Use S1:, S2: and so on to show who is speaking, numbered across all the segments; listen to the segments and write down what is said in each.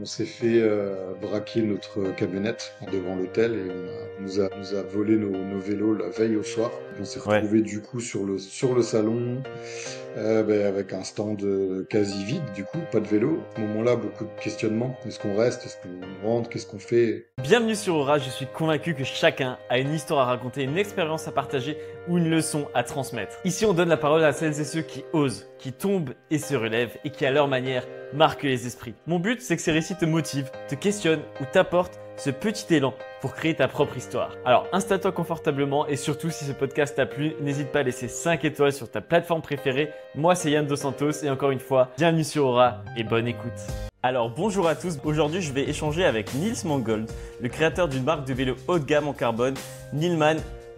S1: On s'est fait braquer notre camionnette devant l'hôtel et nous a volé nos vélos la veille au soir. On s'est
S2: Ouais.
S1: retrouvé du coup sur le salon avec un stand quasi vide, du coup, pas de vélo. À ce moment-là, beaucoup de questionnements. Est-ce qu'on reste? Est-ce qu'on rentre? Qu'est-ce qu'on fait?
S2: Bienvenue sur Aura, je suis convaincu que chacun a une histoire à raconter, une expérience à partager ou une leçon à transmettre. Ici, on donne la parole à celles et ceux qui osent, qui tombent et se relèvent et qui, à leur manière, marquent les esprits. Mon but, c'est que ces récits te motivent, te questionnent ou t'apportent ce petit élan pour créer ta propre histoire. Alors, installe-toi confortablement et surtout, si ce podcast t'a plu, n'hésite pas à laisser 5 étoiles sur ta plateforme préférée. Moi, c'est Yann Dos Santos et encore une fois, bienvenue sur Aura et bonne écoute. Alors bonjour à tous, aujourd'hui je vais échanger avec Niels Mangold, le créateur d'une marque de vélo haut de gamme en carbone, Nilman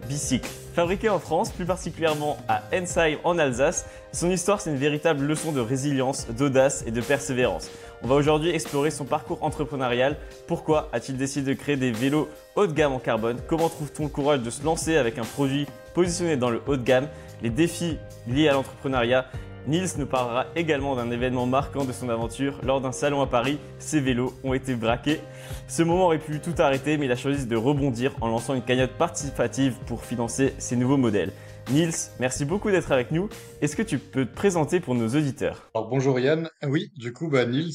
S2: Bicycle. Fabriqué en France, plus particulièrement à Ensheim en Alsace, son histoire c'est une véritable leçon de résilience, d'audace et de persévérance. On va aujourd'hui explorer son parcours entrepreneurial, pourquoi a-t-il décidé de créer des vélos haut de gamme en carbone, comment trouve-t-on le courage de se lancer avec un produit positionné dans le haut de gamme, les défis liés à l'entrepreneuriat. Niels nous parlera également d'un événement marquant de son aventure. Lors d'un salon à Paris, ses vélos ont été braqués. Ce moment aurait pu tout arrêter, mais il a choisi de rebondir en lançant une cagnotte participative pour financer ses nouveaux modèles. Niels, merci beaucoup d'être avec nous. Est-ce que tu peux te présenter pour nos auditeurs?
S1: Alors bonjour Yann. Oui, du coup, Niels,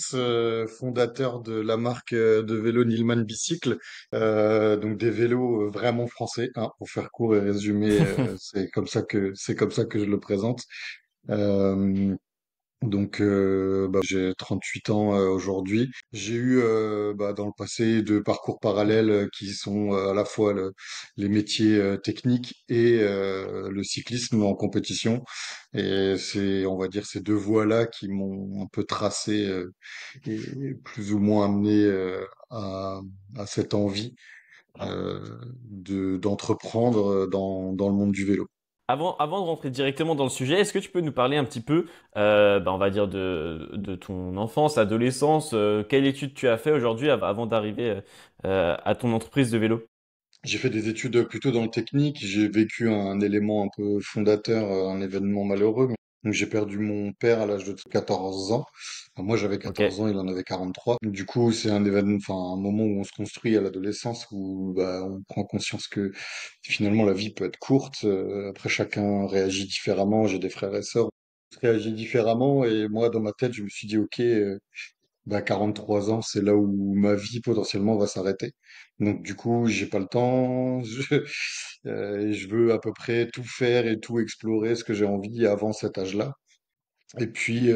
S1: fondateur de la marque de vélo Nilman Bicycle, donc des vélos vraiment français, hein, pour faire court et résumer, c'est comme ça que je le présente. Euh, j'ai 38 ans aujourd'hui. J'ai eu dans le passé deux parcours parallèles qui sont à la fois les métiers techniques et le cyclisme en compétition. Et c'est, on va dire, ces deux voies-là qui m'ont un peu tracé et plus ou moins amené à cette envie d'entreprendre dans le monde du vélo.
S2: Avant de rentrer directement dans le sujet, est-ce que tu peux nous parler un petit peu, on va dire de ton enfance, adolescence, quelle étude tu as fait aujourd'hui avant d'arriver à ton entreprise de vélo?
S1: J'ai fait des études plutôt dans le technique. J'ai vécu un élément un peu fondateur, un événement malheureux. Donc j'ai perdu mon père à l'âge de 14 ans. Enfin, moi j'avais
S2: Ok.
S1: 14 ans, il en avait 43. Du coup c'est un événement, enfin un moment où on se construit à l'adolescence, où on prend conscience que finalement la vie peut être courte. Après chacun réagit différemment. J'ai des frères et sœurs qui réagissent différemment. Et moi dans ma tête je me suis dit ok. 43 ans, c'est là où ma vie potentiellement va s'arrêter. Donc du coup, j'ai pas le temps. Je veux à peu près tout faire et tout explorer ce que j'ai envie avant cet âge-là. Et puis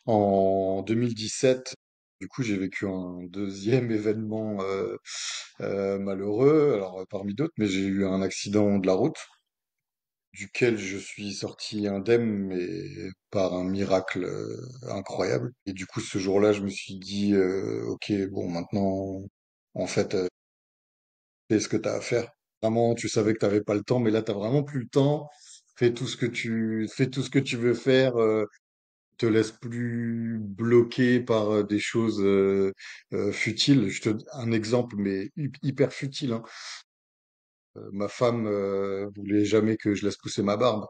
S1: en 2017, du coup, j'ai vécu un deuxième événement malheureux, alors parmi d'autres, mais j'ai eu un accident de la route duquel je suis sorti indemne, mais par un miracle incroyable. Et du coup, ce jour-là, je me suis dit, ok, bon, maintenant, en fait, fais ce que tu as à faire. Vraiment, tu savais que tu n'avais pas le temps, mais là, tu vraiment plus le temps. Fais tout ce que tu veux faire. Te laisse plus bloqué par des choses futiles. Un exemple, mais hyper futile, hein. Ma femme voulait jamais que je laisse pousser ma barbe.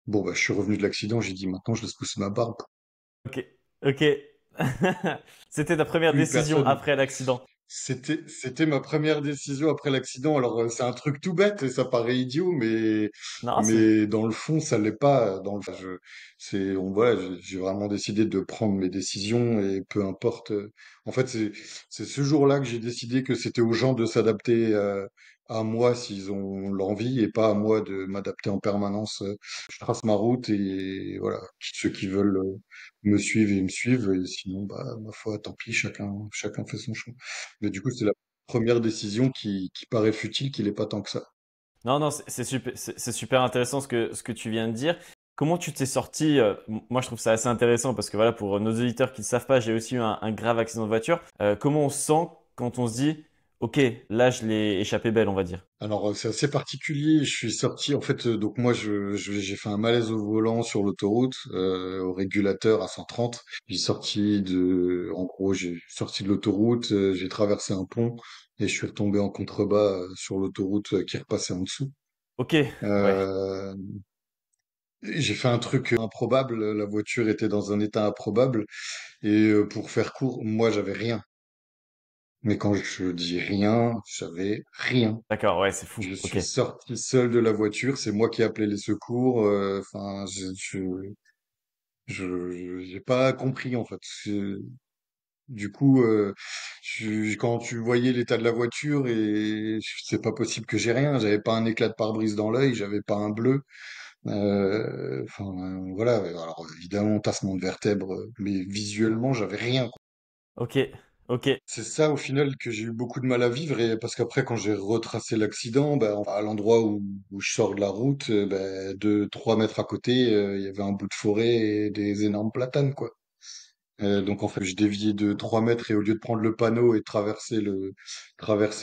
S1: Bon, je suis revenu de l'accident, j'ai dit maintenant je laisse pousser ma barbe.
S2: Ok. Ok. C'était ta première
S1: Plus
S2: décision
S1: personne.
S2: après l'accident.
S1: C'était ma première décision après l'accident. Alors, c'est un truc tout bête et ça paraît idiot,
S2: Non, c'est
S1: mais dans le fond, ça l'est pas. Voilà, j'ai vraiment décidé de prendre mes décisions et peu importe. En fait, c'est ce jour-là que j'ai décidé que c'était aux gens de s'adapter à moi s'ils ont l'envie et pas à moi de m'adapter en permanence. Je trace ma route et voilà, ceux qui veulent me suivent et me suivent et sinon, ma foi, tant pis, chacun fait son choix. Mais du coup, c'est la première décision qui paraît futile, qui l'est pas tant que ça.
S2: non, non, c'est super intéressant ce que tu viens de dire. Comment tu t'es sorti moi, je trouve ça assez intéressant parce que voilà, pour nos auditeurs qui ne savent pas, j'ai aussi eu un grave accident de voiture. Comment on se sent quand on se dit, ok, là, je l'ai échappé belle, on va dire.
S1: Alors, c'est assez particulier. Je suis sorti, en fait, donc moi, j'ai fait un malaise au volant sur l'autoroute, au régulateur à 130. En gros, j'ai sorti de l'autoroute, j'ai traversé un pont et je suis retombé en contrebas sur l'autoroute qui repassait en dessous.
S2: Ok, ouais.
S1: Euh, J'ai fait un truc improbable, la voiture était dans un état improbable, et pour faire court, moi j'avais rien. Mais quand je dis rien, j'avais rien.
S2: D'accord, ouais, c'est fou.
S1: Je
S2: Ok.
S1: suis sorti seul de la voiture, c'est moi qui ai appelé les secours. Enfin, j'ai pas compris en fait. Du coup, quand tu voyais l'état de la voiture, et c'est pas possible que j'ai rien. J'avais pas un éclat de pare-brise dans l'œil, j'avais pas un bleu. Enfin, voilà. Alors évidemment, tassement de vertèbres, mais visuellement, j'avais rien.
S2: Ok. Ok.
S1: C'est ça au final que j'ai eu beaucoup de mal à vivre, et parce qu'après quand j'ai retracé l'accident, ben, à l'endroit où je sors de la route, ben, de 3 mètres à côté, il y avait un bout de forêt et des énormes platanes, quoi. Donc en fait je déviais de 3 mètres, et au lieu de prendre le panneau et de traverser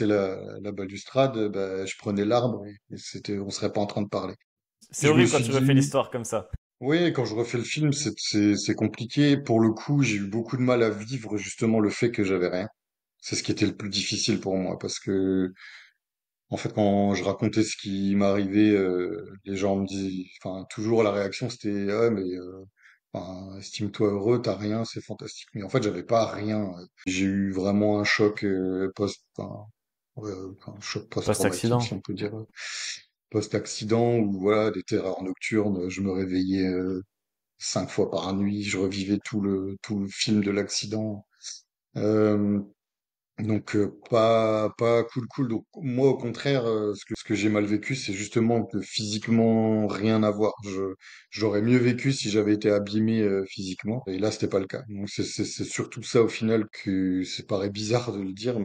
S1: la balustrade, ben, je prenais l'arbre, et on serait pas en train de parler.
S2: C'est
S1: Je me
S2: horrible quand
S1: suis
S2: tu refais
S1: dit,
S2: l'histoire comme ça.
S1: oui, quand je refais le film, c'est compliqué. Pour le coup, j'ai eu beaucoup de mal à vivre justement le fait que j'avais rien. C'est ce qui était le plus difficile pour moi, parce que en fait quand je racontais ce qui m'arrivait, les gens me disaient, enfin toujours la réaction c'était ah mais enfin, estime-toi heureux, t'as rien, c'est fantastique. Mais en fait j'avais pas rien. J'ai eu vraiment un choc enfin, un choc post-traumatique si
S2: Post-accident.
S1: on peut dire, post-accident, où voilà des terreurs nocturnes. Je me réveillais 5 fois par nuit, je revivais tout le film de l'accident. Euh, Donc pas cool. Donc moi au contraire, ce que j'ai mal vécu, c'est justement que physiquement rien à voir. J'aurais mieux vécu si j'avais été abîmé physiquement, et là c'était pas le cas. Donc c'est surtout ça au final, que c'est paraît bizarre de le dire, mais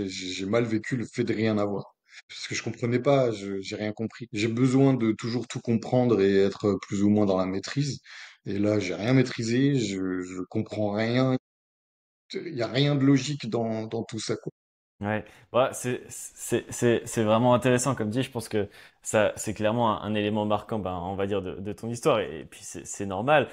S1: j'ai mal vécu le fait de rien avoir. Parce que je comprenais pas, j'ai rien compris. J'ai besoin de toujours tout comprendre et être plus ou moins dans la maîtrise. Et là, j'ai rien maîtrisé, je comprends rien. Il y a rien de logique dans tout ça, quoi.
S2: Ouais, bah, c'est vraiment intéressant comme dit. Je pense que ça c'est clairement un élément marquant, ben, on va dire de ton histoire et puis c'est normal.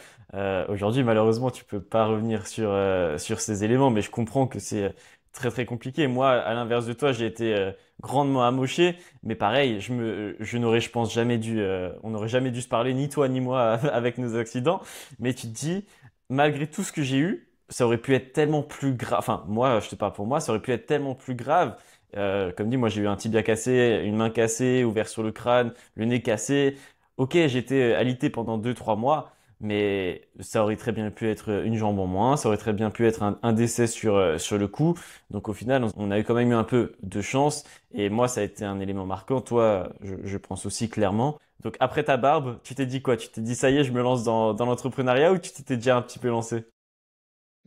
S2: Aujourd'hui malheureusement tu peux pas revenir sur ces éléments, mais je comprends que c'est très très compliqué. Moi à l'inverse de toi j'ai été grandement amoché, mais pareil je n'aurais je pense jamais dû on n'aurait jamais dû se parler ni toi ni moi avec nos accidents. Mais tu te dis malgré tout ce que j'ai eu ça aurait pu être tellement plus grave. Enfin, moi, je te parle pour moi, ça aurait pu être tellement plus grave. Comme dit, moi, j'ai eu un tibia cassé, une main cassée, ouvert sur le crâne, le nez cassé. Ok, j'étais alité pendant 2, 3 mois, mais ça aurait très bien pu être une jambe en moins, ça aurait très bien pu être un décès sur le coup. Donc au final, on a eu quand même eu un peu de chance. Et moi, ça a été un élément marquant. Toi, je pense aussi clairement. Donc après ta barbe, tu t'es dit quoi? Tu t'es dit, ça y est, je me lance dans l'entrepreneuriat ou tu t'étais déjà un petit peu lancé?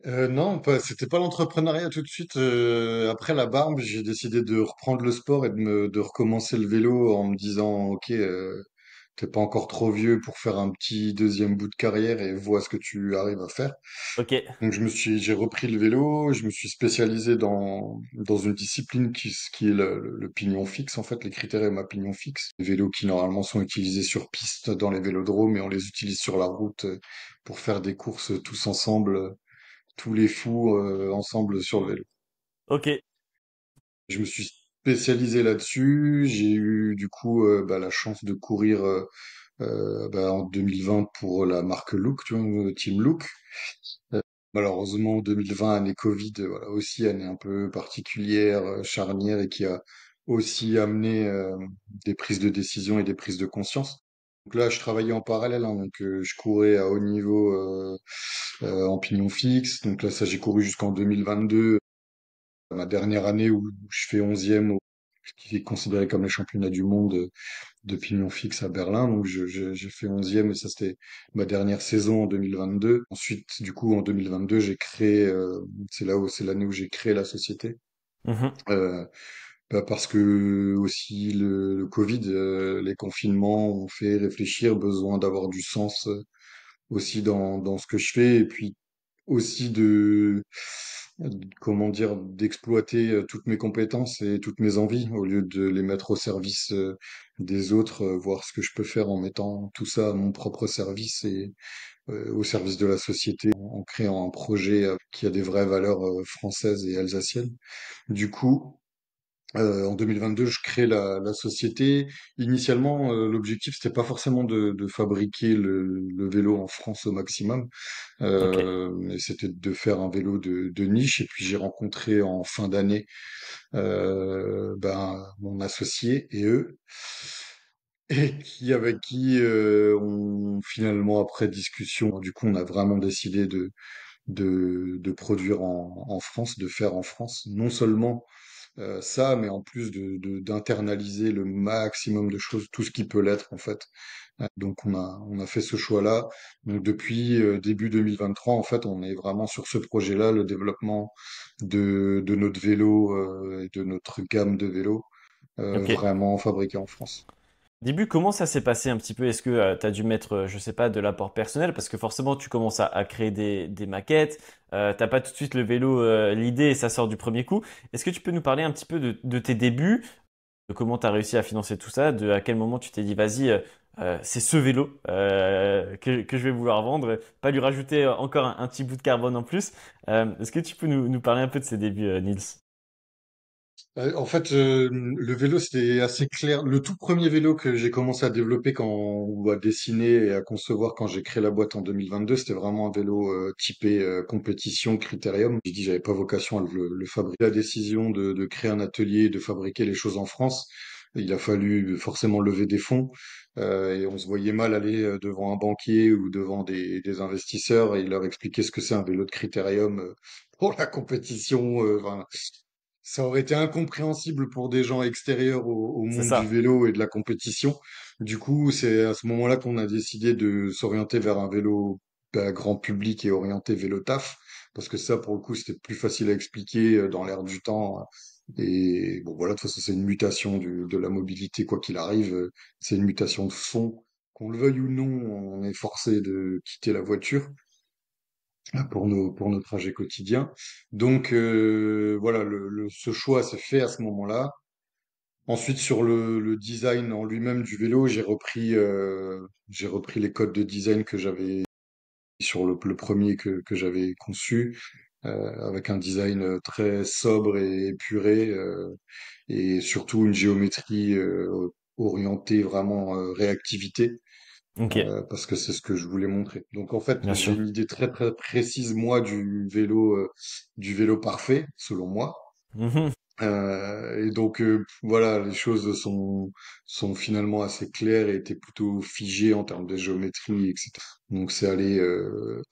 S1: Non, c'était pas l'entrepreneuriat tout de suite. Après la barbe, j'ai décidé de reprendre le sport et de recommencer le vélo, en me disant, ok, t'es pas encore trop vieux pour faire un petit deuxième bout de carrière, et vois ce que tu arrives à faire.
S2: Ok.
S1: Donc j'ai repris le vélo, je me suis spécialisé dans une discipline qui est le pignon fixe, en fait, les critériums à pignon fixe. Les vélos qui normalement sont utilisés sur piste dans les vélodromes, et on les utilise sur la route pour faire des courses tous ensemble, tous les fous ensemble sur le vélo.
S2: Ok.
S1: Je me suis spécialisé là-dessus. J'ai eu du coup la chance de courir en 2020 pour la marque Look, tu vois, Team Look. Euh, Malheureusement, 2020, année Covid, voilà, aussi année un peu particulière, charnière, et qui a aussi amené des prises de décision et des prises de conscience. Donc là, je travaillais en parallèle, hein, donc je courais à haut niveau en pignon fixe. Donc là, ça, j'ai couru jusqu'en 2022, ma dernière année où je fais 11e ce qui est considéré comme les championnats du monde de pignon fixe à Berlin. Donc j'ai fait 11e, et ça c'était ma dernière saison en 2022. Ensuite, du coup, en 2022, c'est l'année où j'ai créé la société.
S2: Mhm.
S1: Euh, Parce que aussi le Covid, les confinements ont fait réfléchir, besoin d'avoir du sens aussi dans ce que je fais, et puis aussi comment dire, d'exploiter toutes mes compétences et toutes mes envies, au lieu de les mettre au service des autres, voir ce que je peux faire en mettant tout ça à mon propre service, et au service de la société, en créant un projet qui a des vraies valeurs françaises et alsaciennes. Du coup, En 2022, je crée la société. Initialement, l'objectif, c'était pas forcément de fabriquer le vélo en France au maximum,
S2: Ok,
S1: mais c'était de faire un vélo de niche. Et puis j'ai rencontré en fin d'année mon associé et eux, et avec qui on finalement après discussion, du coup, on a vraiment décidé de produire en France, de faire en France, non seulement ça, mais en plus d'internaliser le maximum de choses, tout ce qui peut l'être en fait. Donc on a fait ce choix-là. Donc depuis début 2023, en fait, on est vraiment sur ce projet-là, le développement de notre vélo et de notre gamme de vélos,
S2: ok.
S1: vraiment fabriqués en France.
S2: Début, comment ça s'est passé un petit peu? Est-ce que tu as dû mettre, je sais pas, de l'apport personnel? Parce que forcément, tu commences à créer des maquettes. T'as pas tout de suite le vélo, l'idée et ça sort du premier coup. Est-ce que tu peux nous parler un petit peu de tes débuts, de comment tu as réussi à financer tout ça, de à quel moment tu t'es dit, vas-y, c'est ce vélo que je vais vouloir vendre, pas lui rajouter encore un petit bout de carbone en plus. Est-ce que tu peux nous parler un peu de ces débuts, Nils?
S1: En fait, le vélo, c'était assez clair. Le tout premier vélo que j'ai commencé à développer ou à dessiner et à concevoir quand j'ai créé la boîte en 2022, c'était vraiment un vélo typé compétition, critérium. J'ai dit, j'avais pas vocation à le fabriquer. La décision de créer un atelier, de fabriquer les choses en France, il a fallu forcément lever des fonds. Et on se voyait mal aller devant un banquier ou devant des investisseurs et leur expliquer ce que c'est un vélo de critérium pour la compétition. Enfin, ça aurait été incompréhensible pour des gens extérieurs au
S2: C'est
S1: monde du
S2: ça.
S1: vélo et de la compétition. Du coup, c'est à ce moment-là qu'on a décidé de s'orienter vers un vélo grand public et orienté vélo taf, parce que ça, pour le coup, c'était plus facile à expliquer dans l'air du temps. Et bon, voilà, de toute façon, c'est une mutation de la mobilité, quoi qu'il arrive. C'est une mutation de fond. Qu'on le veuille ou non, on est forcé de quitter la voiture pour nos trajets quotidiens. Donc voilà, ce choix s'est fait à ce moment-là. Ensuite, sur le design en lui-même du vélo, j'ai repris les codes de design que j'avais sur le premier que j'avais conçu, avec un design très sobre et épuré, et surtout une géométrie orientée vraiment réactivité,
S2: Ok,
S1: parce que c'est ce que je voulais montrer. Donc en fait,
S2: bien
S1: j'ai
S2: sûr.
S1: une idée très très précise moi du vélo parfait, selon moi.
S2: Mhm.
S1: Et donc voilà, les choses sont finalement assez claires et étaient plutôt figées en termes de géométrie, etc. Donc c'est allé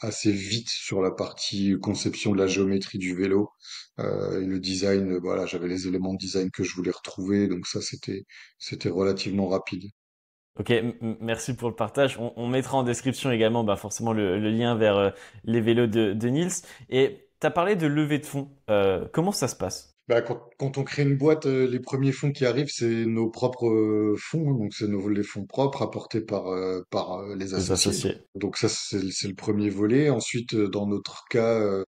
S1: assez vite sur la partie conception de la géométrie du vélo. Et le design, voilà, j'avais les éléments de design que je voulais retrouver, donc ça c'était relativement rapide.
S2: Ok, merci pour le partage. On mettra en description également bah, forcément le lien vers les vélos de Nils. Et tu as parlé de levée de fonds. Comment ça se passe?
S1: Bah, quand on crée une boîte, les premiers fonds qui arrivent, c'est nos propres fonds, hein. Donc c'est les fonds propres apportés par les
S2: Les
S1: associés.
S2: associés.
S1: Donc ça, c'est le premier volet. Ensuite, dans notre cas,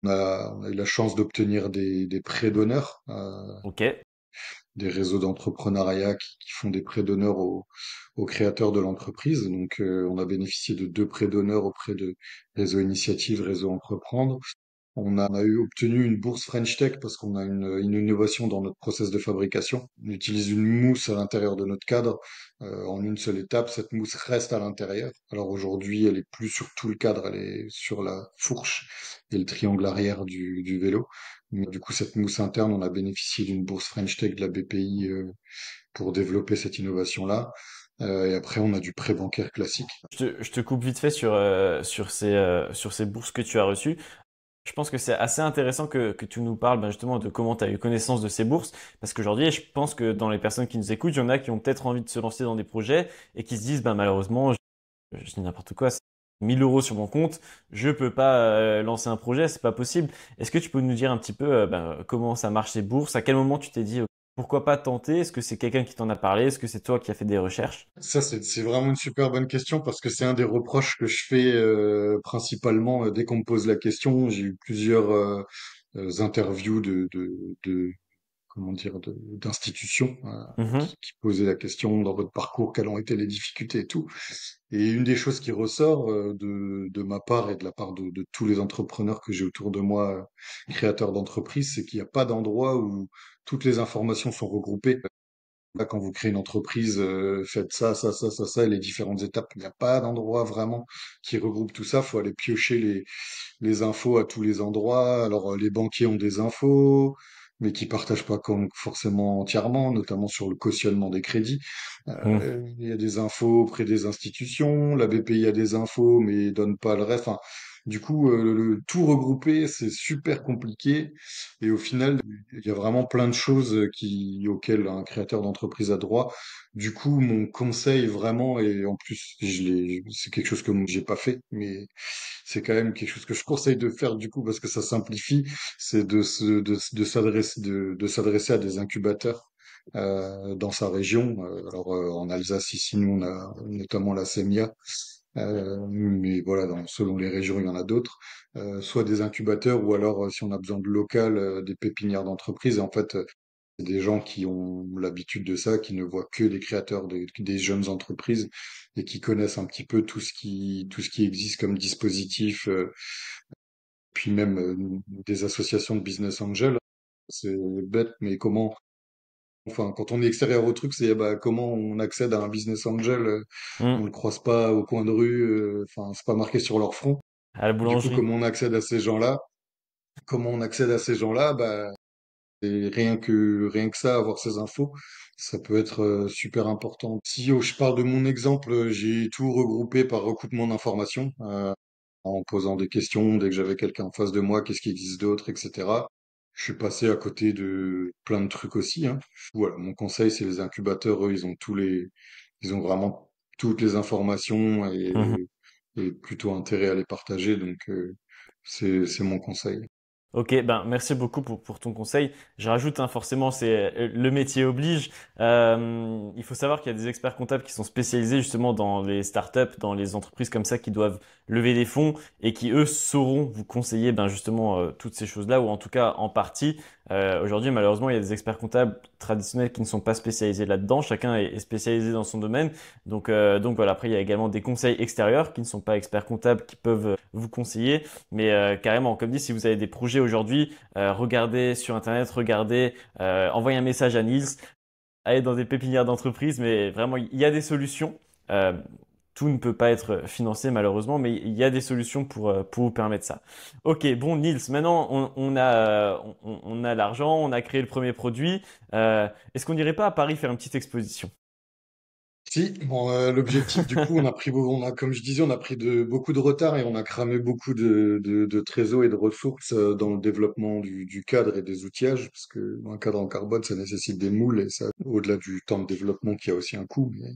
S1: on a eu la chance d'obtenir des prêts d'honneur,
S2: Ok,
S1: des réseaux d'entrepreneuriat qui font des prêts d'honneur aux créateurs de l'entreprise. Donc on a bénéficié de 2 prêts d'honneur auprès de Réseau Initiative, Réseau Entreprendre. On a obtenu une bourse French Tech parce qu'on a une innovation dans notre process de fabrication. On utilise une mousse à l'intérieur de notre cadre en une seule étape. Cette mousse reste à l'intérieur. Alors aujourd'hui, elle est plus sur tout le cadre, elle est sur la fourche et le triangle arrière du vélo. Mais du coup, cette mousse interne, on a bénéficié d'une bourse French Tech de la BPI pour développer cette innovation-là. Et après, on a du prêt bancaire classique.
S2: je te coupe vite fait sur ces bourses que tu as reçues. Je pense que c'est assez intéressant que tu nous parles ben, justement de comment tu as eu connaissance de ces bourses. Parce qu'aujourd'hui, je pense que dans les personnes qui nous écoutent, il y en a qui ont peut-être envie de se lancer dans des projets et qui se disent ben, malheureusement, je dis n'importe quoi, c'est 1000 euros sur mon compte, je peux pas lancer un projet, c'est pas possible. Est-ce que tu peux nous dire un petit peu comment ça marche ces bourses? À quel moment tu t'es dit pourquoi pas tenter? Est-ce que c'est quelqu'un qui t'en a parlé? Est-ce que c'est toi qui as fait des recherches?
S1: Ça, c'est vraiment une super bonne question parce que c'est un des reproches que je fais principalement dès qu'on me pose la question. J'ai eu plusieurs interviews comment dire, d'institutions
S2: Mhm.
S1: qui posaient la question dans votre parcours, quelles ont été les difficultés et tout. Et une des choses qui ressort de ma part et de la part de tous les entrepreneurs que j'ai autour de moi, créateurs d'entreprises, c'est qu'il n'y a pas d'endroit où toutes les informations sont regroupées. Là, quand vous créez une entreprise, faites ça, ça, ça, ça, ça, et les différentes étapes. Il n'y a pas d'endroit vraiment qui regroupe tout ça. Faut aller piocher les infos à tous les endroits. Alors, les banquiers ont des infos, mais qui partagent pas comme forcément entièrement, notamment sur le cautionnement des crédits.
S2: Mhm.
S1: Il y a des infos auprès des institutions, la BPI a des infos, mais donne pas le reste. Enfin, du coup, tout regrouper, c'est super compliqué. Et au final, il y a vraiment plein de choses auxquelles un créateur d'entreprise a droit. Du coup, mon conseil vraiment, et en plus, c'est quelque chose que j'ai pas fait, mais c'est quand même quelque chose que je conseille de faire du coup parce que ça simplifie, c'est de s'adresser à des incubateurs dans sa région. En Alsace ici, nous on a notamment la SEMIA, mais voilà, selon les régions il y en a d'autres. Soit des incubateurs ou alors si on a besoin de local, des pépinières d'entreprise. Et en fait, c'est des gens qui ont l'habitude de ça, qui ne voient que des créateurs, des jeunes entreprises et qui connaissent un petit peu tout ce qui existe comme dispositif, puis même des associations de business angels. C'est bête, mais enfin, quand on est extérieur au truc, c'est bah, comment on accède à un business angel, on le croise pas au coin de rue, enfin, c'est pas marqué sur leur front.
S2: À la
S1: Du coup,
S2: boulangerie.
S1: comment on accède à ces gens-là? Comment on accède à ces gens-là? Bah, et rien que ça, avoir ces infos, ça peut être super important. Si je parle de mon exemple, j'ai tout regroupé par recoupement d'informations, en posant des questions dès que j'avais quelqu'un en face de moi, qu'est-ce qui existe d'autre, etc. Je suis passé à côté de plein de trucs aussi, hein. Voilà, mon conseil, c'est les incubateurs, eux, ils ont vraiment toutes les informations et plutôt intérêt à les partager, donc c'est mon conseil.
S2: Ok, ben merci beaucoup pour ton conseil. Je rajoute, hein, forcément, c'est le métier oblige. Il faut savoir qu'il y a des experts comptables qui sont spécialisés justement dans les startups, dans les entreprises comme ça qui doivent lever des fonds et qui eux sauront vous conseiller ben justement toutes ces choses-là ou en tout cas en partie. Aujourd'hui, malheureusement, il y a des experts comptables traditionnels qui ne sont pas spécialisés là-dedans. Chacun est spécialisé dans son domaine. Donc voilà. Après, il y a également des conseils extérieurs qui ne sont pas experts comptables qui peuvent vous conseiller. Mais carrément, comme dit, si vous avez des projets aujourd'hui, regardez sur Internet, regardez, envoyez un message à Niels, allez dans des pépinières d'entreprise, mais vraiment, il y a des solutions. Euh, tout ne peut pas être financé malheureusement, mais il y a des solutions pour vous permettre ça. Ok, bon Niels, maintenant on a l'argent, on a créé le premier produit. Est-ce qu'on n'irait pas à Paris faire une petite exposition?
S1: Si, bon, l'objectif, du coup, comme je disais, on a pris beaucoup de retard et on a cramé beaucoup de trésors et de ressources dans le développement du cadre et des outillages, parce que un cadre en carbone, ça nécessite des moules et ça, au-delà du temps de développement qui a aussi un coût, mais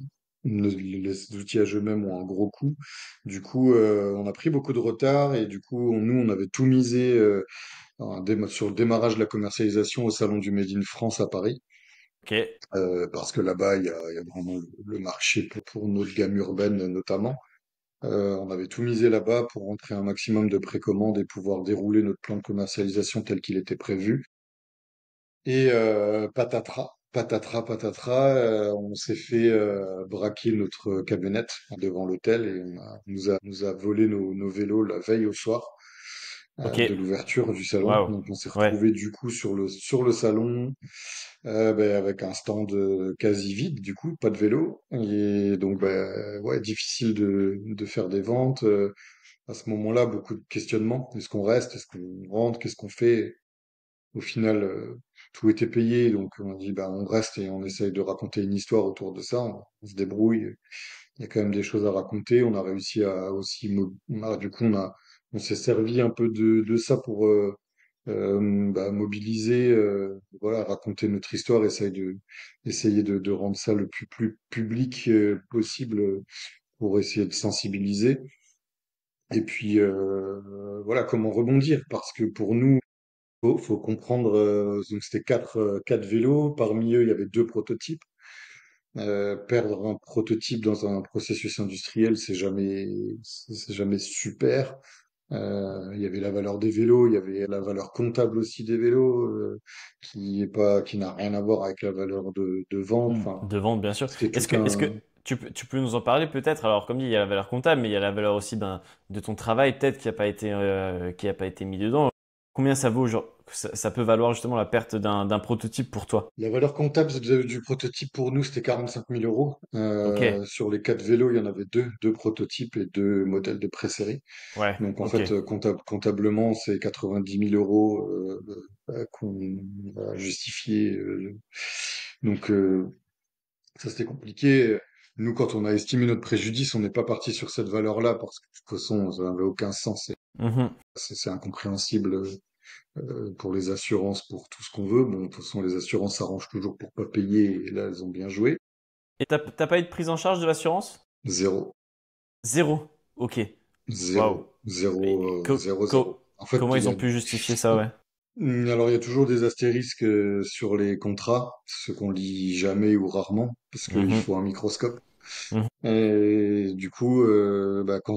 S1: les outillages eux-mêmes ont un gros coût. Du coup, on a pris beaucoup de retard et du coup, nous, on avait tout misé sur le démarrage de la commercialisation au salon du Made in France à Paris.
S2: Ok,
S1: Parce que là-bas, il y a vraiment le marché pour notre gamme urbaine notamment. On avait tout misé là-bas pour rentrer un maximum de précommandes et pouvoir dérouler notre plan de commercialisation tel qu'il était prévu. Et patatras, on s'est fait braquer notre camionnette devant l'hôtel et nous a volé nos vélos la veille au soir
S2: ok,
S1: de l'ouverture du salon.
S2: waouh,
S1: Donc on s'est
S2: ouais,
S1: retrouvé du coup sur le salon avec un stand quasi vide, du coup, pas de vélo. Et donc, ouais, difficile de faire des ventes. À ce moment-là, beaucoup de questionnements. Est-ce qu'on reste? Est-ce qu'on rentre? Qu'est-ce qu'on fait? Au final, tout était payé, donc on dit, bah, on reste et on essaye de raconter une histoire autour de ça. On se débrouille. Il y a quand même des choses à raconter. On a réussi à aussi, du coup, on s'est servi un peu de ça pour mobiliser, voilà, raconter notre histoire, essayer de rendre ça le plus public possible pour essayer de sensibiliser. Et puis voilà, comment rebondir, parce que pour nous, faut comprendre, donc c'était quatre vélos, parmi eux il y avait deux prototypes. Perdre un prototype dans un processus industriel, c'est jamais super. Il y avait la valeur des vélos, il y avait la valeur comptable aussi des vélos, qui n'a rien à voir avec la valeur de vente.
S2: Hmm,
S1: Enfin,
S2: de vente, bien sûr.
S1: c'était tout
S2: Est-ce que
S1: un.
S2: tu peux nous en parler peut-être? Alors, comme dit, il y a la valeur comptable, mais il y a la valeur aussi de ton travail, peut-être, qui a pas été mis dedans. Combien ça vaut, genre, ça peut valoir justement la perte d'un prototype pour toi?
S1: La valeur comptable du prototype pour nous, c'était 45 000 euros.
S2: Ok,
S1: Sur les 4 vélos, il y en avait deux prototypes et deux modèles de pré-série.
S2: ouais,
S1: Donc en
S2: ok,
S1: fait, comptablement, c'est 90 000 euros qu'on va justifier. Donc ça, c'était compliqué. Nous, quand on a estimé notre préjudice, on n'est pas parti sur cette valeur-là parce que de toute façon, ça n'avait aucun sens.
S2: mhm.
S1: C'est incompréhensible pour les assurances, pour tout ce qu'on veut. Bon, de toute façon, les assurances s'arrangent toujours pour pas payer et là, elles ont bien joué.
S2: Et t'as pas eu de prise en charge de l'assurance?
S1: Zéro,
S2: Zéro. Ok. Waouh.
S1: zéro, zéro,
S2: Et
S1: zéro, zéro. En fait,
S2: comment
S1: il
S2: ils
S1: y
S2: ont
S1: a,
S2: pu justifier ça, ouais?
S1: alors il y a toujours des astérisques sur les contrats, ce qu'on lit jamais ou rarement, parce qu'il
S2: Mhm,
S1: faut un microscope.
S2: mhm.
S1: Et du coup, bah, quand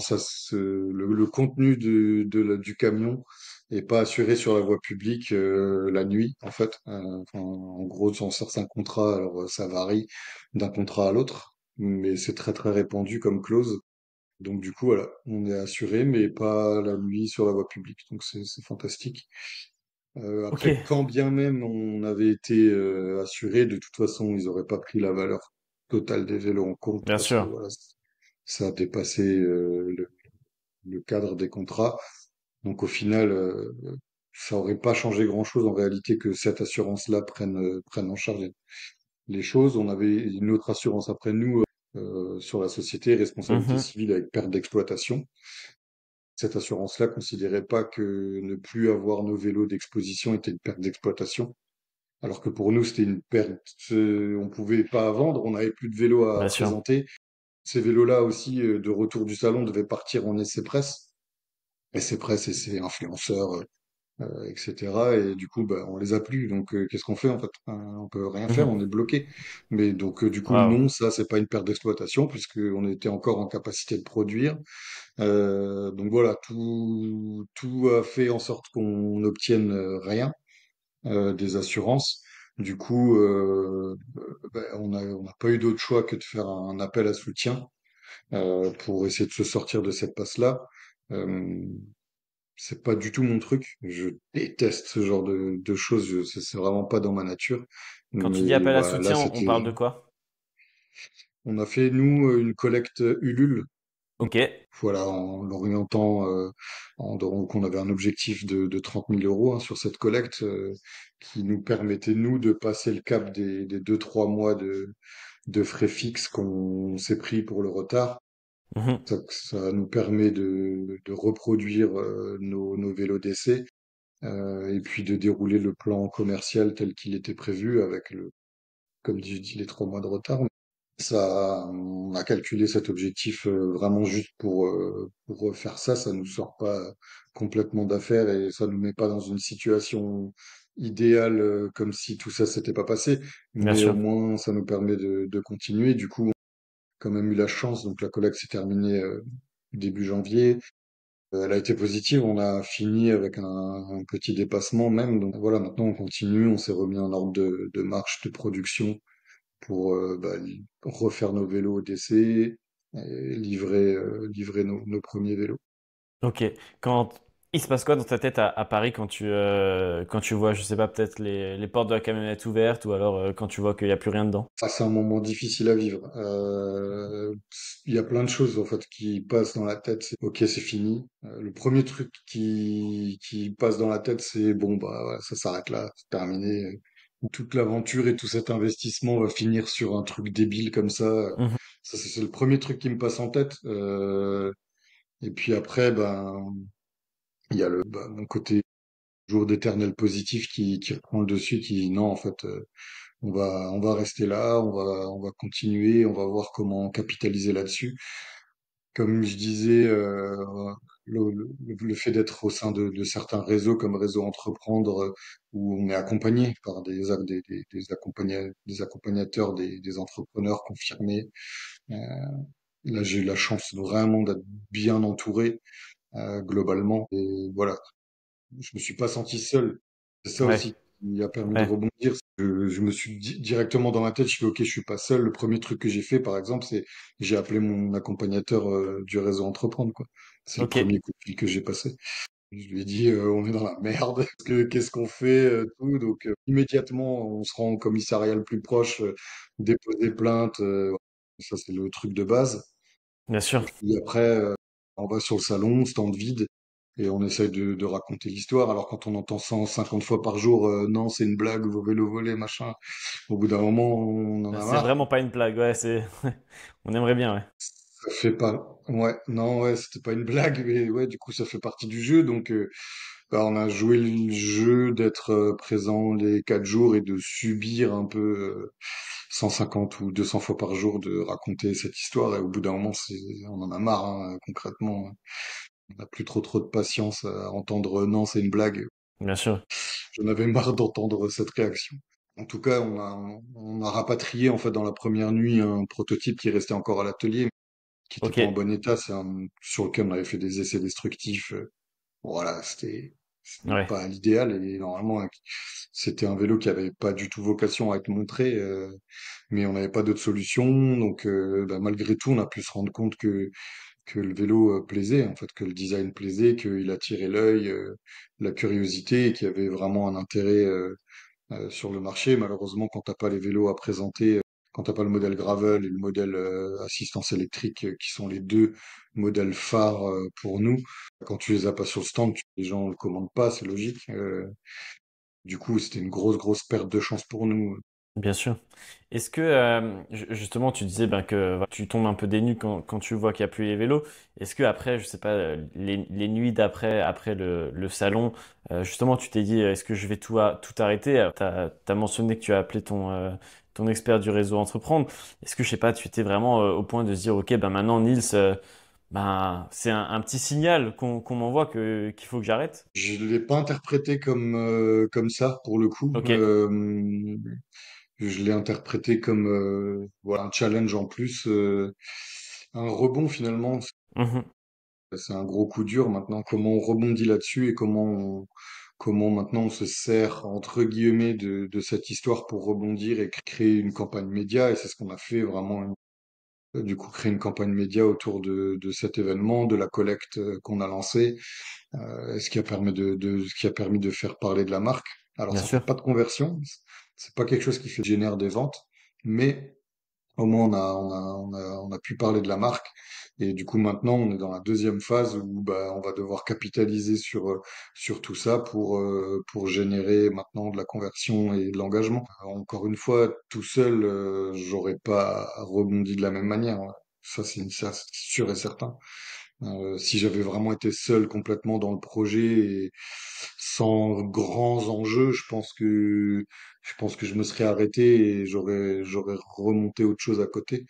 S1: le contenu du camion est pas assuré sur la voie publique la nuit, en fait. Enfin, en gros, sur certains contrats, alors ça varie d'un contrat à l'autre, mais c'est très très répandu comme clause. Donc du coup, voilà, on est assuré, mais pas la nuit sur la voie publique. Donc c'est fantastique.
S2: Ok,
S1: Après, quand bien même on avait été assuré, de toute façon, ils auraient pas pris la valeur totale des vélos en compte
S2: bien
S1: parce que
S2: sûr.
S1: voilà, ça a dépassé le cadre des contrats. Donc au final, ça aurait pas changé grand-chose en réalité que cette assurance-là prenne en charge les choses. On avait une autre assurance après nous sur la société, responsabilité
S2: Mhm,
S1: civile avec perte d'exploitation. Cette assurance-là considérait pas que ne plus avoir nos vélos d'exposition était une perte d'exploitation. Alors que pour nous, c'était une perte, on pouvait pas vendre, on n'avait plus de vélos à
S2: bien sûr.
S1: présenter. Ces vélos-là aussi, de retour du salon, devaient partir en essai presse. Essai presse, essai influenceur, etc. Et du coup, bah, on les a plus. Donc, qu'est-ce qu'on fait en fait? On peut rien faire,
S2: Mhm.
S1: on est bloqué. Mais donc, du coup,
S2: Waouh.
S1: non, ça, c'est pas une perte d'exploitation puisque on était encore en capacité de produire. Donc voilà, tout a fait en sorte qu'on n'obtienne rien des assurances. Du coup, ben, on n'a pas eu d'autre choix que de faire un appel à soutien pour essayer de se sortir de cette passe-là. Euh, c'est pas du tout mon truc. Je déteste ce genre de choses. C'est vraiment pas dans ma nature.
S2: Quand tu dis
S1: Mais
S2: appel à
S1: voilà, là,
S2: soutien, on parle
S1: c'était.
S2: de quoi?
S1: On a fait nous une collecte Ulule.
S2: Ok.
S1: Voilà, en l'orientant, donc on avait un objectif de 30 000 euros hein, sur cette collecte qui nous permettait, nous, de passer le cap des 2, 3 mois de frais fixes qu'on s'est pris pour le retard.
S2: Mhm.
S1: Ça nous permet de reproduire nos vélos d'essai et puis de dérouler le plan commercial tel qu'il était prévu avec comme dit, les 3 mois de retard. Ça, on a calculé cet objectif vraiment juste pour faire ça. Ça nous sort pas complètement d'affaire et ça nous met pas dans une situation idéale comme si tout ça s'était pas passé.
S2: Bien
S1: Mais au
S2: sûr.
S1: moins, ça nous permet de continuer. Du coup, on a quand même eu la chance. Donc la collecte s'est terminée début janvier. Elle a été positive. On a fini avec un petit dépassement même. Donc voilà, maintenant on continue. On s'est remis en ordre de marche de production pour bah, refaire nos vélos d'essai et livrer nos premiers vélos.
S2: Ok. Quand il se passe quoi dans ta tête à Paris quand tu vois, je sais pas, peut-être les portes de la camionnette ouvertes ou alors quand tu vois qu'il n'y a plus rien dedans?
S1: Ça, c'est un moment difficile à vivre. Il y a plein de choses en fait qui passent dans la tête. C'est ok, c'est fini. Le premier truc qui passe dans la tête, c'est bon bah voilà, ça s'arrête là, c'est terminé. Toute l'aventure et tout cet investissement va finir sur un truc débile comme ça.
S2: Mhm.
S1: Ça, c'est le premier truc qui me passe en tête. Et puis après, ben il y a mon côté jour d'éternel positif qui reprend le dessus, qui dit non, en fait, on va rester là, on va continuer, on va voir comment capitaliser là-dessus. Comme je disais, le fait d'être au sein de certains réseaux comme Réseau Entreprendre, où on est accompagné par des accompagnateurs, des entrepreneurs confirmés. Euh, là, j'ai eu la chance vraiment d'être bien entouré. globalement. Et voilà, je me suis pas senti seul. C'est ça
S2: Ouais,
S1: aussi qui a permis de
S2: ouais.
S1: rebondir. Je me suis dit directement dans ma tête, je fais OK, je suis pas seul. Le premier truc que j'ai fait, par exemple, c'est j'ai appelé mon accompagnateur du réseau Entreprendre, quoi. C'est le
S2: Ok,
S1: premier coup de fil que j'ai passé. Je lui ai dit, on est dans la merde. Qu'est-ce qu'on fait, tout. Donc immédiatement, on se rend au commissariat le plus proche, déposer plainte. Ça, c'est le truc de base.
S2: bien sûr.
S1: Et puis après, on va sur le salon, stand vide, et on essaye de raconter l'histoire. Alors quand on entend 150 fois par jour, non, c'est une blague, vos vélos volés, machin, au bout d'un moment, on en
S2: Bah,
S1: a
S2: c'est
S1: marre.
S2: vraiment pas une blague, ouais, c'est... On aimerait bien, ouais.
S1: Ça fait pas... Ouais, non, ouais, c'était pas une blague, mais ouais, du coup, ça fait partie du jeu. Donc, bah, on a joué le jeu d'être présent les 4 jours et de subir un peu 150 ou 200 fois par jour de raconter cette histoire. Et au bout d'un moment, on en a marre, hein, concrètement. On n'a plus trop de patience à entendre non, c'est une blague.
S2: Bien sûr.
S1: J'en avais marre d'entendre cette réaction. En tout cas, on a rapatrié en fait dans la première nuit un prototype qui restait encore à l'atelier, qui était
S2: Ok,
S1: pas en bon état. C'est un sur lequel on avait fait des essais destructifs. Voilà, c'était
S2: ouais,
S1: pas l'idéal et normalement c'était un vélo qui avait pas du tout vocation à être montré, mais on n'avait pas d'autre solution. Donc bah, malgré tout, on a pu se rendre compte que le vélo plaisait, en fait, que le design plaisait, qu'il attirait l'œil, la curiosité, et qu'il y avait vraiment un intérêt sur le marché. Malheureusement, quand t'as pas les vélos à présenter, quand t'as pas le modèle gravel et le modèle assistance électrique, qui sont les deux modèles phares pour nous, quand tu les as pas sur le stand, les gens le commandent pas, c'est logique. Du coup, c'était une grosse perte de chance pour nous.
S2: bien sûr. Est-ce que, justement, tu disais ben, que voilà, tu tombes un peu des nues quand tu vois qu'il n'y a plus les vélos. Est-ce que après, je sais pas, les nuits d'après, après le salon, justement, tu t'es dit, est-ce que je vais tout arrêter? T'as mentionné que tu as appelé ton expert du réseau Entreprendre. Est-ce que, je sais pas, tu étais vraiment au point de se dire, ok, ben maintenant, Nils, ben, c'est un petit signal qu'on m'envoie qu'il faut que j'arrête?
S1: Je l'ai pas interprété comme ça pour le coup.
S2: Ok.
S1: Je l'ai interprété comme voilà un challenge en plus, un rebond finalement.
S2: Mhm.
S1: C'est un gros coup dur maintenant. Comment on rebondit là-dessus et comment maintenant on se sert entre guillemets de cette histoire pour rebondir et créer une campagne média. Et c'est ce qu'on a fait vraiment. Du coup, créer une campagne média autour de cet événement, de la collecte qu'on a lancée, ce qui a permis ce qui a permis de faire parler de la marque. Alors,
S2: Bien
S1: ça fait
S2: sûr.
S1: pas de conversion, c'est pas quelque chose qui fait génère des ventes, mais au moins on a pu parler de la marque. Et du coup, maintenant, on est dans la deuxième phase où bah, on va devoir capitaliser sur tout ça pour générer maintenant de la conversion et de l'engagement. Encore une fois, tout seul, j'aurais pas rebondi de la même manière. Ça, c'est sûr et certain. Si j'avais vraiment été seul complètement dans le projet et sans grands enjeux, je pense que je me serais arrêté et j'aurais remonté autre chose à côté.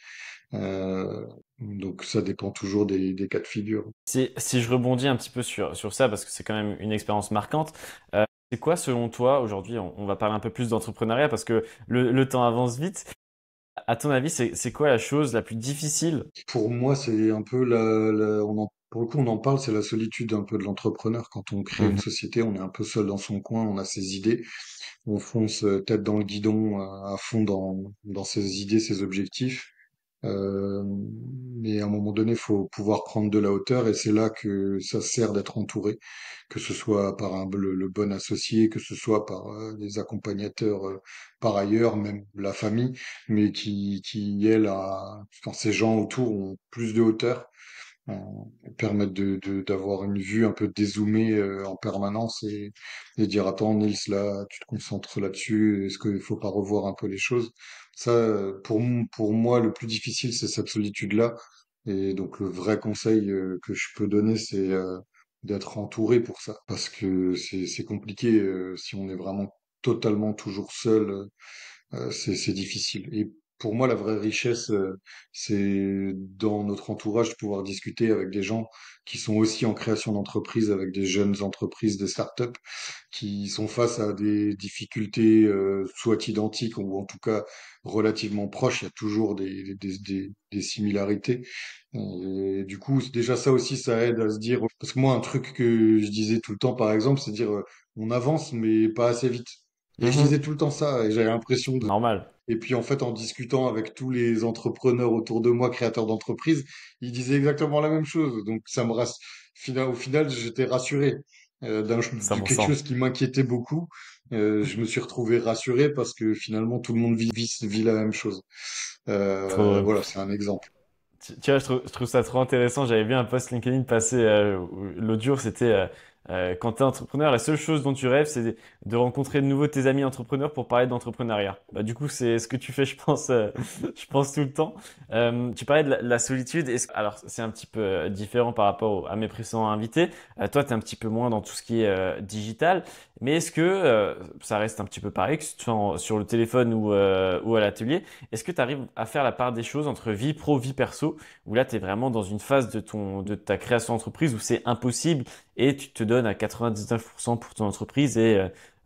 S1: Donc ça dépend toujours des cas de figure.
S2: Si je rebondis un petit peu sur ça, parce que c'est quand même une expérience marquante, c'est quoi selon toi, aujourd'hui, on va parler un peu plus d'entrepreneuriat parce que le temps avance vite. À ton avis, c'est quoi la chose la plus difficile?
S1: Pour moi, c'est un peu pour le coup, on en parle, c'est la solitude un peu de l'entrepreneur. Quand on crée une
S2: Mhm.
S1: société, on est un peu seul dans son coin, on a ses idées, on fonce tête dans le guidon à fond dans ses idées, ses objectifs. Euh, mais à un moment donné, il faut pouvoir prendre de la hauteur et c'est là que ça sert d'être entouré, que ce soit par le bon associé, que ce soit par des accompagnateurs par ailleurs, même la famille, mais qui elle, quand ces gens autour ont plus de hauteur, euh, permettent d'avoir une vue un peu dézoomée en permanence et dire attends Nils là tu te concentres là-dessus, est-ce qu'il faut pas revoir un peu les choses. Ça pour moi le plus difficile c'est cette solitude-là et donc le vrai conseil que je peux donner c'est d'être entouré pour ça parce que c'est compliqué si on est vraiment totalement toujours seul, c'est difficile. Et Pour moi, la vraie richesse, c'est dans notre entourage de pouvoir discuter avec des gens qui sont aussi en création d'entreprise, avec des jeunes entreprises, des startups, qui sont face à des difficultés soit identiques ou en tout cas relativement proches. Il y a toujours des similarités. Et du coup, déjà ça aussi, ça aide à se dire. Parce que moi, un truc que je disais tout le temps, par exemple, c'est dire on avance, mais pas assez vite. Et je disais
S2: Mhm.
S1: tout le temps ça, et j'avais l'impression de
S2: Normal.
S1: et puis en fait, en discutant avec tous les entrepreneurs autour de moi, créateurs d'entreprises, ils disaient exactement la même chose. Donc ça me rass... Au final, j'étais rassuré de quelque
S2: 100%.
S1: chose qui m'inquiétait beaucoup. Je me suis retrouvé rassuré parce que finalement tout le monde vit la même chose.
S2: Trop,
S1: Voilà, c'est un exemple.
S2: tu vois, je trouve ça trop intéressant. J'avais vu un post LinkedIn passer l'autre jour. C'était quand tu es entrepreneur, la seule chose dont tu rêves, c'est de rencontrer de nouveau tes amis entrepreneurs pour parler d'entrepreneuriat. Bah, du coup, c'est ce que tu fais, je pense, je pense tout le temps. Tu parlais de la solitude. Alors, c'est un petit peu différent par rapport à mes précédents invités. Toi, tu es un petit peu moins dans tout ce qui est digital. Mais est-ce que ça reste un petit peu pareil, que ce soit sur le téléphone ou à l'atelier? Est-ce que tu arrives à faire la part des choses entre vie pro, vie perso, où là, tu es vraiment dans une phase de ta création d'entreprise où c'est impossible et tu te donnes à 99% pour ton entreprise et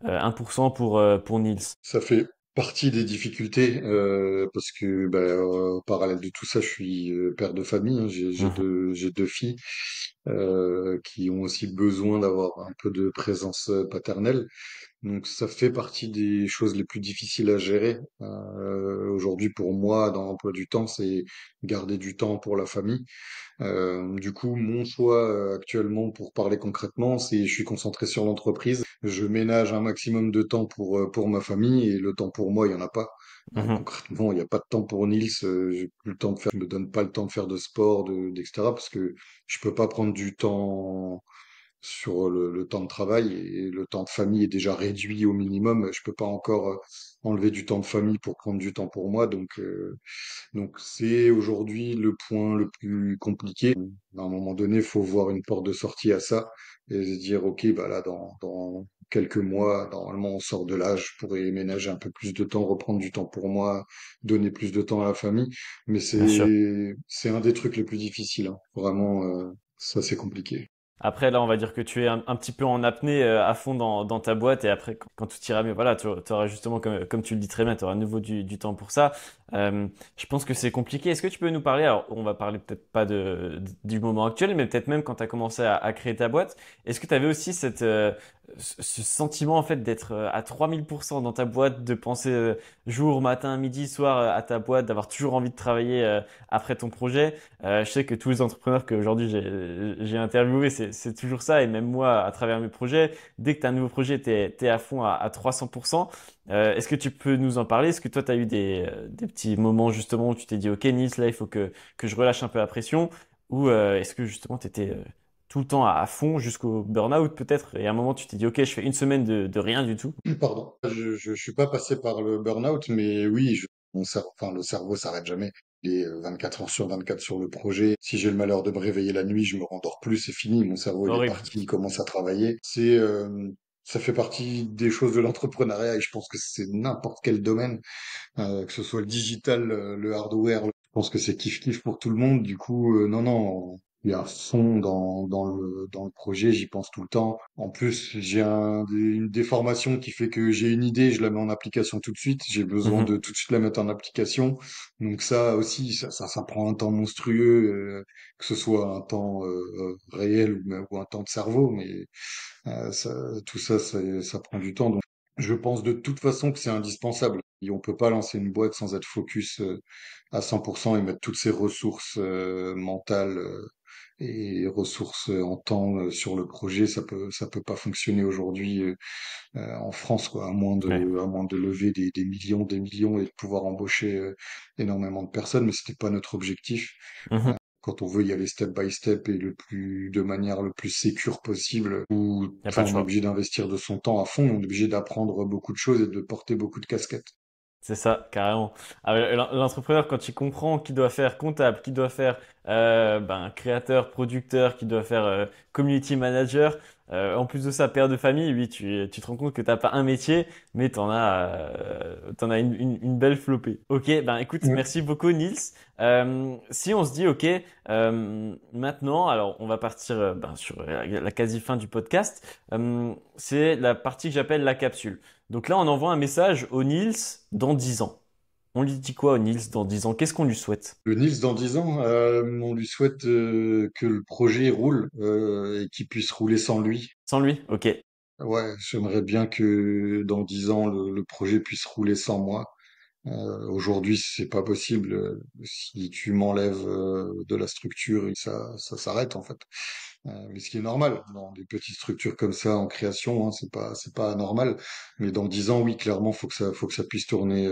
S2: 1% pour Niels.
S1: Ça fait partie des difficultés parce que en parallèle de tout ça, je suis père de famille. Hein.
S2: Mhm,
S1: J'ai deux filles qui ont aussi besoin d'avoir un peu de présence paternelle. Donc ça fait partie des choses les plus difficiles à gérer. Aujourd'hui, pour moi, dans l'emploi du temps, c'est garder du temps pour la famille. Du coup, mon choix actuellement, pour parler concrètement, c'est je suis concentré sur l'entreprise. Je ménage un maximum de temps pour ma famille et le temps pour moi, il y en a pas.
S2: mhm,
S1: Concrètement, il n'y a pas de temps pour Niels. J'ai plus le temps de faire, je me donne pas le temps de faire de sport, etc. parce que je peux pas prendre du temps sur le temps de travail et le temps de famille est déjà réduit au minimum. Je peux pas encore enlever du temps de famille pour prendre du temps pour moi. Donc c'est aujourd'hui le point le plus compliqué. À un moment donné, il faut voir une porte de sortie à ça et se dire, OK, bah là, dans quelques mois, normalement, on sort de là, je pourrais ménager un peu plus de temps, reprendre du temps pour moi, donner plus de temps à la famille. Mais
S2: bien sûr.
S1: c'est un des trucs les plus difficiles, hein. Vraiment, ça, c'est compliqué.
S2: Après, là, on va dire que tu es un petit peu en apnée à fond dans ta boîte et après, quand tout ira mieux, voilà, tu auras justement, comme tu le dis très bien, tu auras à nouveau du temps pour ça. Je pense que c'est compliqué. Est-ce que tu peux nous parler, alors on va parler peut-être pas du moment actuel, mais peut-être même quand tu as commencé à créer ta boîte, est-ce que tu avais aussi ce sentiment en fait d'être à 3000% dans ta boîte, de penser jour, matin, midi, soir à ta boîte, d'avoir toujours envie de travailler après ton projet? Je sais que tous les entrepreneurs que aujourd'hui j'ai interviewés, c'est toujours ça. Et même moi, à travers mes projets, dès que tu as un nouveau projet, tu es à fond à 300%. Est-ce que tu peux nous en parler? Est-ce que toi, tu as eu des petits moments justement où tu t'es dit, OK, Nice, là, il faut que je relâche un peu la pression? Ou est-ce que justement, tu étais tout le temps à fond jusqu'au burn-out peut-être? Et à un moment, tu t'es dit, OK, je fais une semaine de rien du tout.
S1: Pardon. Je suis pas passé par le burn-out, mais oui, enfin, le cerveau s'arrête jamais. Il est 24 heures sur 24 sur le projet. Si j'ai le malheur de me réveiller la nuit, je me rendors plus, c'est fini. Mon cerveau, il est
S2: Horrible.
S1: parti, il commence à travailler. Ça fait partie des choses de l'entrepreneuriat et je pense que c'est n'importe quel domaine, que ce soit le digital, le hardware. Je pense que c'est kiff-kiff pour tout le monde. Du coup, non, non, il y a un fond dans le projet, j'y pense tout le temps. En plus, une déformation qui fait que j'ai une idée, je la mets en application tout de suite. J'ai besoin
S2: Mhm.
S1: de tout de suite la mettre en application. Donc ça aussi, ça prend un temps monstrueux, que ce soit un temps réel ou un temps de cerveau, mais tout ça, ça prend du temps. Donc, je pense de toute façon que c'est indispensable. Et on peut pas lancer une boîte sans être focus à 100% et mettre toutes ses ressources mentales et ressources en temps sur le projet. Ça peut pas fonctionner aujourd'hui en France, quoi,
S2: Ouais.
S1: à moins de lever des millions et de pouvoir embaucher énormément de personnes. Mais c'était pas notre objectif.
S2: Mhm.
S1: Quand on veut y aller step by step et de manière le plus sécure possible,
S2: Y a pas
S1: enfin,
S2: de
S1: on est
S2: choix.
S1: obligé d'investir de son temps à fond, on est obligé d'apprendre beaucoup de choses et de porter beaucoup de casquettes.
S2: C'est ça, carrément. Ah, mais l'entrepreneur, quand il comprend qu'il doit faire comptable, qu'il doit faire créateur, producteur, qu'il doit faire community manager, En plus de ça, père de famille, oui, tu te rends compte que t'as pas un métier, mais t'en as une belle flopée. Ok, ben écoute,
S1: Ouais.
S2: merci beaucoup Nils. Si on se dit, ok, maintenant, alors on va partir sur la quasi fin du podcast. C'est la partie que j'appelle la capsule. Donc là, on envoie un message au Nils dans 10 ans. On lui dit quoi au Nils dans 10 ans? Qu'est-ce qu'on lui souhaite?
S1: Le Nice dans 10 ans, on lui souhaite que le projet roule et qu'il puisse rouler sans lui.
S2: Sans lui? Ok.
S1: Ouais, j'aimerais bien que dans 10 ans, le projet puisse rouler sans moi. Aujourd'hui, c'est pas possible. Si tu m'enlèves de la structure, ça s'arrête en fait. Mais ce qui est normal dans des petites structures comme ça en création, hein, c'est pas anormal. Mais dans 10 ans, oui, clairement, faut que ça puisse tourner.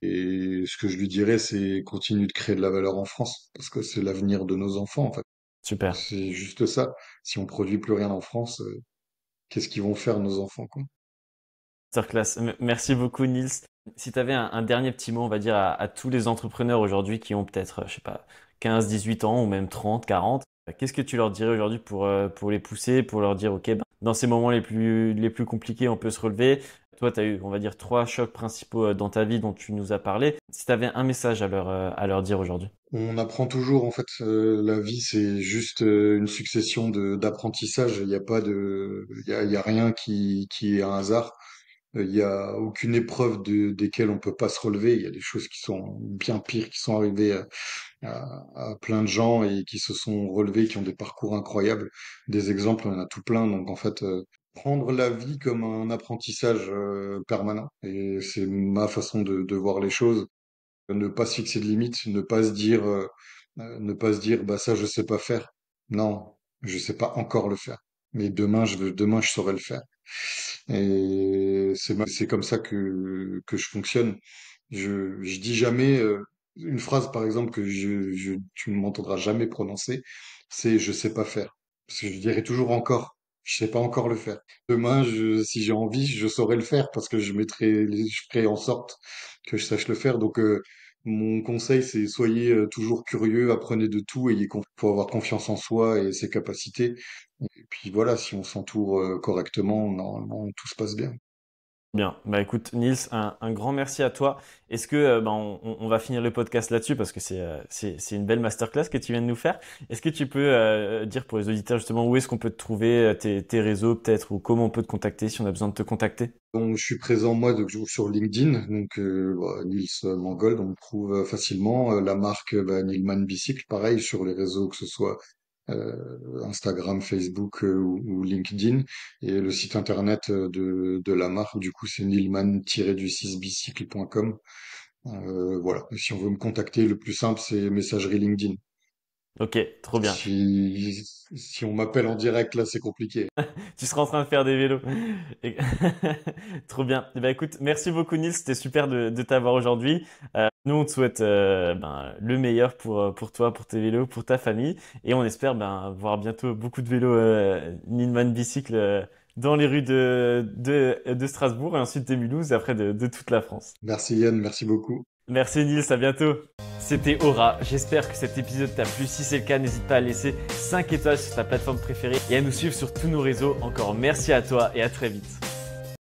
S1: Et ce que je lui dirais, c'est continue de créer de la valeur en France, parce que c'est l'avenir de nos enfants en fait.
S2: Super.
S1: C'est juste ça. Si on produit plus rien en France, qu'est-ce qu'ils vont faire nos enfants, quoi?
S2: Masterclass. Merci beaucoup, Nils. Si tu avais un dernier petit mot, on va dire, à tous les entrepreneurs aujourd'hui qui ont peut-être, je sais pas, 15, 18 ans ou même 30, 40, qu'est-ce que tu leur dirais aujourd'hui pour les pousser, pour leur dire, OK, ben, dans ces moments les plus compliqués, on peut se relever. Toi, tu as eu, on va dire, 3 chocs principaux dans ta vie dont tu nous as parlé. Si tu avais un message à leur dire aujourd'hui.
S1: On apprend toujours, en fait, la vie, c'est juste une succession d'apprentissages. Il n'y a pas de, il y a rien qui est un hasard. Il y a aucune épreuve desquelles on peut pas se relever. Il y a des choses qui sont bien pires qui sont arrivées à plein de gens et qui se sont relevés, qui ont des parcours incroyables. Des exemples, on en a tout plein. Donc, en fait, prendre la vie comme un apprentissage permanent. Et c'est ma façon de voir les choses. Ne pas se fixer de limites, ne pas se dire, bah ça je sais pas faire. Non, je sais pas encore le faire. Mais demain je saurai le faire. Et c'est comme ça que je fonctionne. Je dis jamais une phrase par exemple que tu ne m'entendras jamais prononcer, c'est je sais pas faire. Parce que je dirai toujours encore. Je sais pas encore le faire. Demain, si j'ai envie, je saurai le faire parce que je ferai en sorte que je sache le faire. Donc, mon conseil, c'est soyez toujours curieux, apprenez de tout, faut avoir confiance en soi et ses capacités. Et puis voilà, si on s'entoure correctement, normalement tout se passe bien.
S2: Bien, bah écoute Nils, un grand merci à toi. Est-ce que on va finir le podcast là-dessus parce que c'est une belle masterclass que tu viens de nous faire. Est-ce que tu peux dire pour les auditeurs justement où est-ce qu'on peut te trouver, tes réseaux peut-être ou comment on peut te contacter si on a besoin de te contacter?
S1: Donc, je suis présent moi donc, sur LinkedIn, donc voilà, Nils Mangold, on me trouve facilement. La marque Nilman Bicycle, pareil sur les réseaux que ce soit Instagram, Facebook ou LinkedIn. Et le site internet de la marque, du coup, c'est nilman-du6bicycle.com. Voilà. Et si on veut me contacter, le plus simple, c'est messagerie LinkedIn.
S2: Ok, trop bien.
S1: Si on m'appelle en direct, là, c'est compliqué.
S2: Tu seras en train de faire des vélos. Et- Trop bien. Eh ben, écoute, merci beaucoup Nils, c'était super de t'avoir aujourd'hui. Nous, on te souhaite le meilleur pour toi, pour tes vélos, pour ta famille. Et on espère voir bientôt beaucoup de vélos Ninman Bicycle dans les rues de Strasbourg et ensuite de Mulhouse et après de toute la France.
S1: Merci Yann, merci beaucoup.
S2: Merci Nils, à bientôt. C'était Aura, j'espère que cet épisode t'a plu. Si c'est le cas, n'hésite pas à laisser 5 étoiles sur ta plateforme préférée et à nous suivre sur tous nos réseaux. Encore merci à toi et à très vite.